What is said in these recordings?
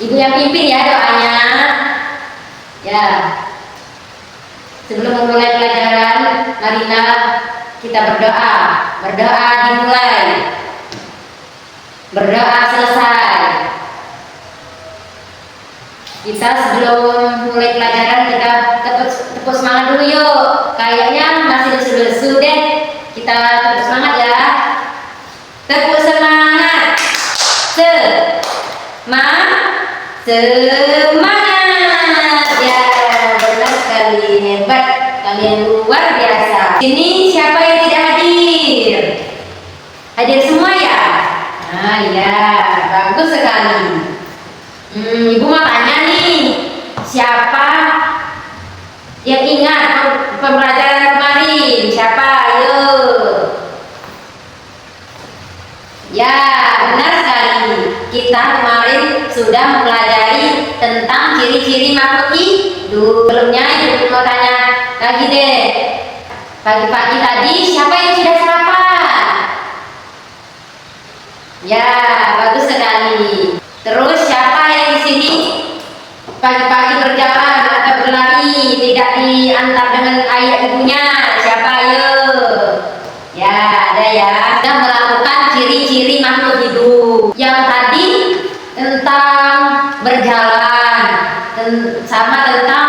Ibu yang pimpin ya doanya. Ya. Sebelum memulai pelajaran, marilah kita berdoa. Berdoa dimulai. Berdoa selesai. Kita sebelum mulai pelajaran kita tepuk semangat dulu yuk. Kayaknya masih lesu-lesu deh. Kita tepuk semangat ya. Tepuk semangat. Semangat. Ya, benar sekali, hebat. Kalian luar biasa. Ini siapa yang tidak hadir? Hadir semua ya? Nah ya, bagus sekali. Ibu mau tanya nih, siapa yang ingat pembelajaran kemarin? Siapa? Ayo. Ya, benar sekali. Kita kemarin sudah mempelajari tentang ciri-ciri makhluk hidup. Sebelumnya ibu mau tanya lagi deh. Pagi-pagi tadi siapa yang sudah sarapan? Ya, bagus sekali. Terus siapa yang di sini pagi-pagi berjalan atau berlari tidak diantar dengan ayah ibunya? Siapa? Ayo. Ya, ada ya. Kita melakukan ciri-ciri makhluk hidup. Yang tadi tentang berjalan, sama tentang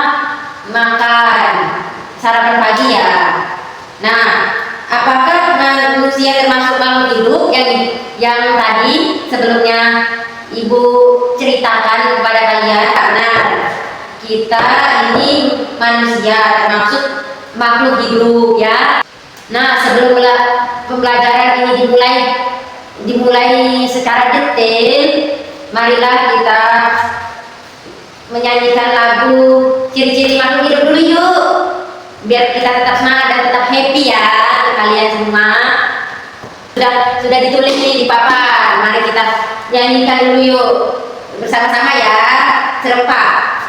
makan, sarapan pagi ya. Nah, apakah manusia termasuk makhluk hidup yang tadi sebelumnya ibu ceritakan kepada kalian? Karena kita ini manusia termasuk makhluk hidup ya. Nah, sebelum pembelajaran ini dimulai secara detail, marilah kita menyanyikan lagu ciri-ciri makhluk hidup dulu yuk, biar kita tetap semangat dan tetap happy ya kalian semua. Sudah ditulis nih di papan. Mari kita nyanyikan dulu yuk bersama-sama ya, serempak.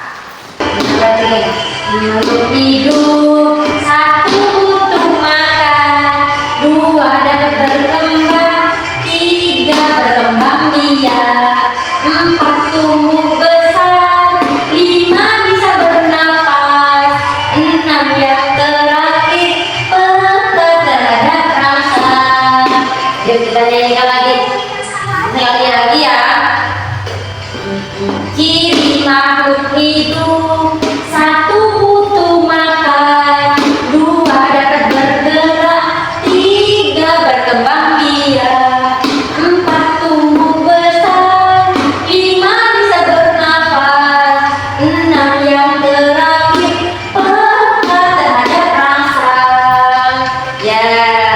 Makhluk hidup, satu butuh makan, dua dapat berkembang, tiga berkembang biak, empat tumbuh besar, lima bisa bernapas, enam yang terakhir peka terhadap rasa. Yuk kita nyanyikan lagi sekali lagi ya. Ciri makhluk hidup, satu butuh makan, dua dapat bergerak, tiga berkembang biak, empat tumbuh besar, lima bisa bernafas, enam yang terakhir peka terhadap rasa. Ya,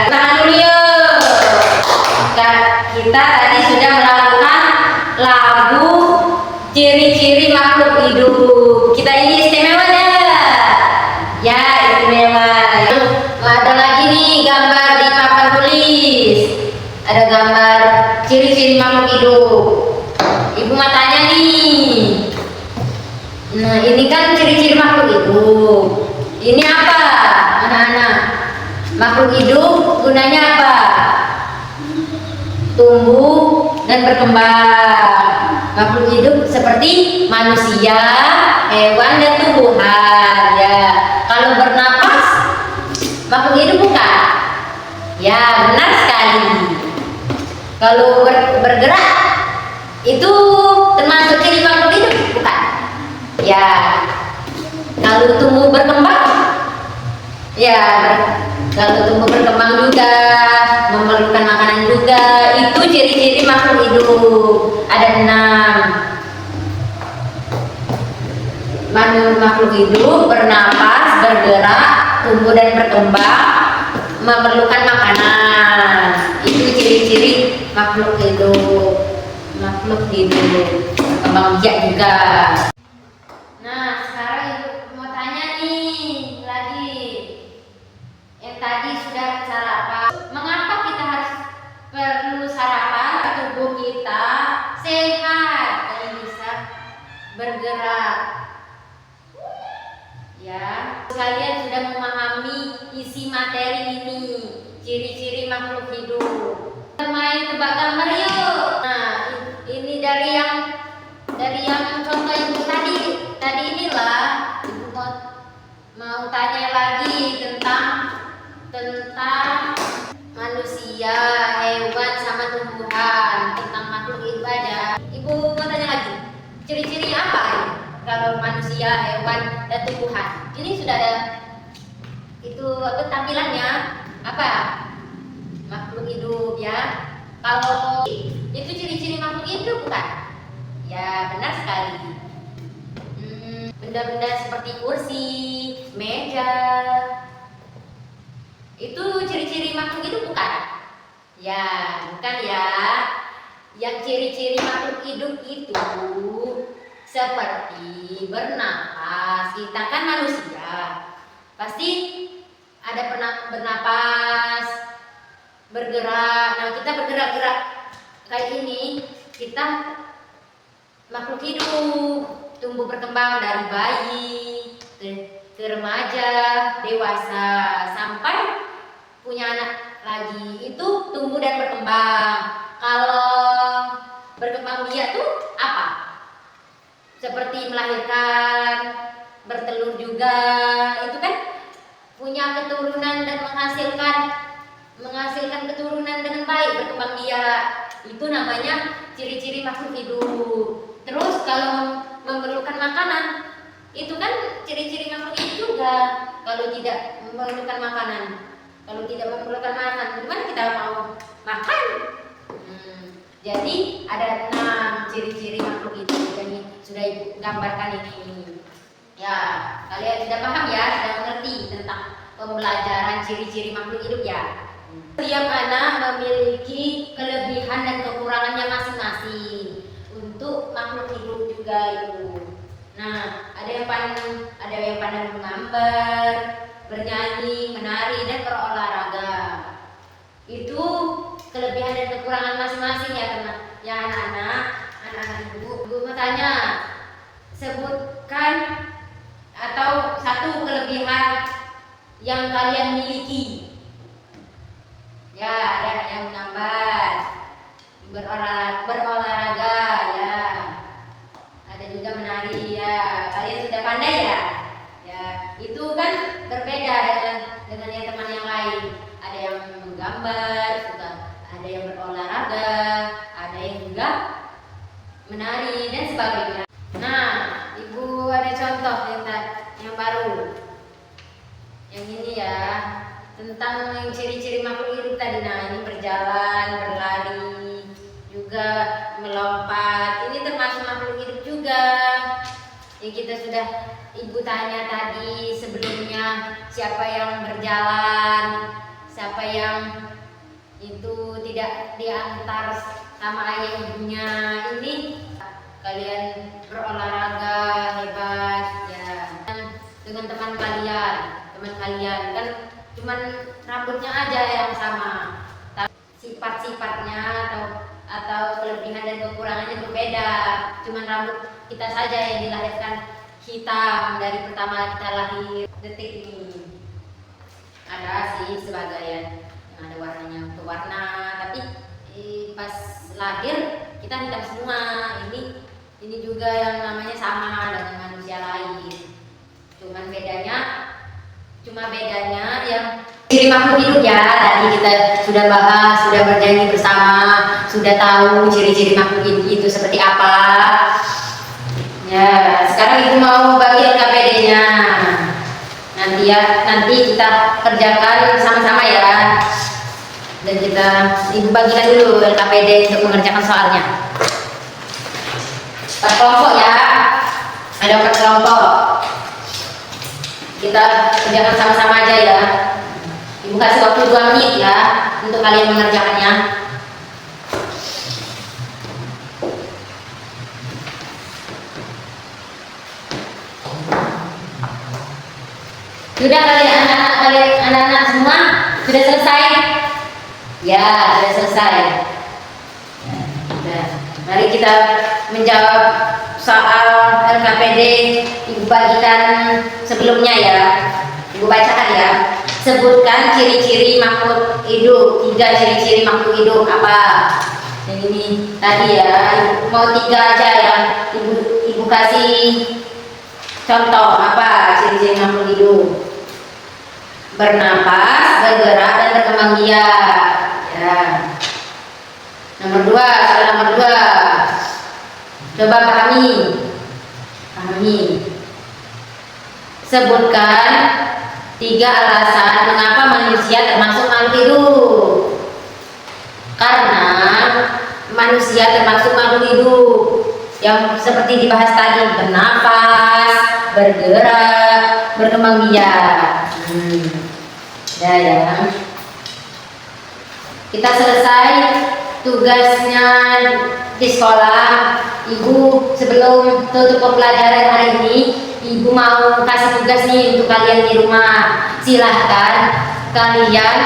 tangan dulu yuk. Kita tadi sudah melakukan lagu ciri-ciri makhluk hidup. Kita ini istimewa dah. Ya, istimewa. Ada lagi nih gambar di papan tulis. Ada gambar ciri-ciri makhluk hidup. Ibu mau tanya nih. Nah, ini kan ciri-ciri makhluk hidup. Ini apa, anak-anak? Makhluk hidup gunanya apa? Tumbuh dan berkembang. Makhluk hidup seperti manusia, hewan dan tumbuhan ya. Kalau bernapas makhluk hidup bukan? Ya, benar sekali. Kalau bergerak itu termasuk ciri makhluk hidup bukan? Ya. Kalau tumbuh berkembang, ya, kalau tumbuh berkembang juga, memerlukan makanan juga, itu ciri-ciri makhluk hidup. Ada 6 makhluk hidup: bernapas, bergerak, tumbuh dan berkembang, memerlukan makanan. Itu ciri-ciri makhluk hidup. Makhluk hidup berkembang biak juga. Nah, sekarang ibu mau tanya nih lagi. Yang tadi sudah sarapan. Mengapa kita harus perlu sarapan? Tubuh kita sehat dan bisa bergerak. Ya, kalian sudah memahami isi materi ini, ciri-ciri makhluk hidup. Main tebak gambar yuk. Nah, ini dari yang Jadi inilah Ibu mau tanya lagi tentang manusia, hewan, sama tumbuhan, tentang makhluk hidup aja. Ibu mau tanya lagi, ciri-ciri apa ini kalau manusia, hewan, dan tumbuhan? Ini sudah ada itu apa tampilannya, apa makhluk hidup ya. Kalau itu ciri-ciri makhluk hidup bukan? Ya benar sekali. Benda-benda seperti kursi, meja, itu ciri-ciri makhluk hidup bukan? Ya, bukan ya. Yang ciri-ciri makhluk hidup itu seperti bernapas. Kita kan manusia, pasti ada bernapas, bergerak. Nah, kita bergerak-gerak kayak ini, kita makhluk hidup, tumbuh berkembang dari bayi ke remaja, dewasa, sampai punya anak lagi. Itu tumbuh dan berkembang. Kalau berkembang biak tuh apa? Seperti melahirkan, bertelur juga. Itu kan punya keturunan dan menghasilkan keturunan dengan baik, berkembang biak. Itu namanya ciri-ciri makhluk hidup. Terus kalau memerlukan makanan, itu kan ciri-ciri makhluk hidup juga. Kalau tidak memerlukan makanan, gimana kita mau makan? Jadi ada 6 ciri-ciri makhluk hidup yang sudah Ibu gambarkan ini. Ya, kalian sudah paham ya, sudah mengerti tentang pembelajaran ciri-ciri makhluk hidup ya. Setiap anak memiliki kelebihan dan kekurangannya masing-masing. Untuk makhluk hidup juga itu. Nah, ada yang pandai menggambar, bernyanyi, menari, dan berolahraga. Itu kelebihan dan kekurangan masing-masing ya teman. Ya anak-anak Ibu mau tanya, sebutkan atau satu kelebihan yang kalian miliki. Ya, ada yang menggambar, berolahraga ya, ada juga menari ya. Kalian sudah pandai ya. Ya, itu kan berbeda dengan yang teman yang lain. Ada yang menggambar, ada yang berolahraga, ada yang juga menari dan sebagainya. Nah, Ibu ada contoh yang baru. Yang ini ya, tentang ciri-ciri makhluk hidup tadi. Nah, ini berjalan, berlari, juga melompat. Ini termasuk makhluk hidup juga. Yang kita sudah Ibu tanya tadi sebelumnya, siapa yang berjalan, siapa yang itu tidak diantar sama ayah ibunya. Ini kalian berolahraga hebat ya. Dengan teman kalian kan cuman rambutnya aja yang sama, sifat-sifatnya atau kelebihan dan kekurangannya berbeda. Cuman rambut kita saja yang dilahirkan hitam dari pertama kita lahir detik ini. Ada sih sebagian yang ada warnanya berwarna, tapi pas lahir kita hitam semua. Ini juga yang namanya sama dengan manusia lain. Cuma bedanya yang ciri makhluk hidup ya. Tadi kita sudah bahas, sudah bernyanyi bersama, sudah tahu ciri-ciri makhluk hidup itu seperti apa. Ya, sekarang Ibu mau bagi LKPD-nya. Nanti kita kerjakan sama-sama ya. Dan Ibu bagikan dulu LKPD untuk mengerjakan soalnya. 4 kelompok ya. Ada 4 kelompok. Kita kerjakan sama-sama aja ya. Ibu kasih waktu 2 menit ya untuk kalian mengerjakannya. Sudah kalian anak-anak semua sudah selesai? Ya, sudah selesai. Nah, mari kita menjawab soal LKPD. Ibu bagikan sebelumnya ya. Ibu bacakan ya. Sebutkan ciri-ciri makhluk hidup. 3 ciri-ciri makhluk hidup apa? Yang ini tadi ya. Ibu mau 3 aja ya. Ibu kasih Contoh apa ciri-ciri makhluk hidup? Bernapas, bergerak, dan berkembang biak. Ya. Nomor 2, soal nomor 2. Coba pahami. Sebutkan 3 alasan mengapa manusia termasuk makhluk hidup. Karena manusia termasuk makhluk hidup yang seperti dibahas tadi, bernafas, bergerak, berkembang biak. Ya. Kita selesai tugasnya di sekolah. Ibu sebelum tutup pembelajaran hari ini, Ibu mau kasih tugas nih untuk kalian di rumah. Silahkan kalian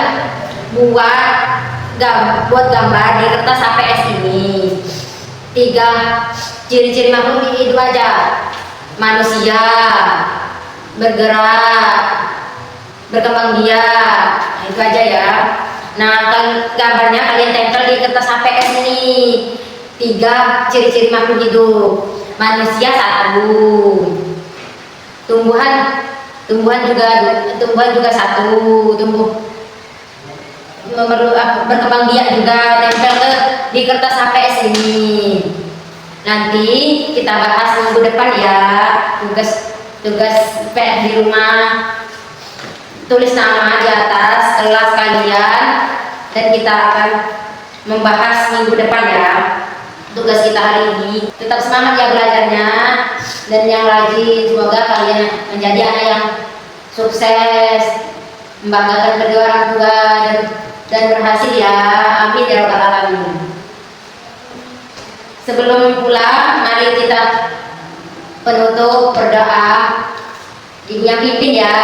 buat gambar di kertas HPS ini. 3 ciri-ciri makhluk hidup aja. Manusia, bergerak, berkembang biak. Nah, itu aja ya. Nah, gambarnya kalian tempel di kertas HPS ini. 3 ciri-ciri makhluk hidup. Manusia 1. Tumbuhan juga 1. Berkembang biak juga tempel di kertas HPS ini. Nanti kita bahas minggu depan ya. Tugas PR di rumah. Tulis nama di atas kelas kalian dan kita akan membahas minggu depan ya tugas kita hari ini. Tetap semangat ya belajarnya dan yang rajin. Semoga kalian menjadi anak yang sukses, membanggakan kedua orang tua dan berhasil ya. Amin ya rabbal alamin. Sebelum pulang, mari kita penutup berdoa. Ibu yang pimpin ya,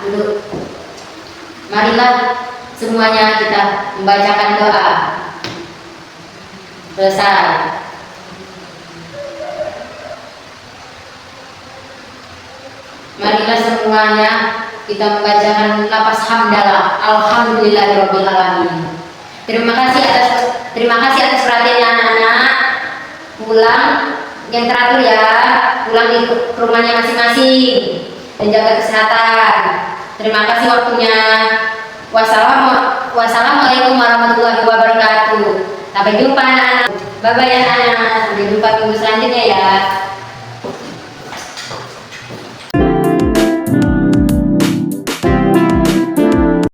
duduk. Marilah semuanya kita membacakan doa. Selesai. Marilah semuanya kita membacakan lafaz hamdalah. Alhamdulillahirabbil alamin. Terima kasih atas perhatiannya anak-anak. Pulang yang teratur ya, pulang di rumahnya masing-masing dan jaga kesehatan. Terima kasih waktunya. Wassalamualaikum warahmatullahi wabarakatuh. Sampai jumpa anak-anak. Bye bye anak-anak. Sampai jumpa minggu selanjutnya ya.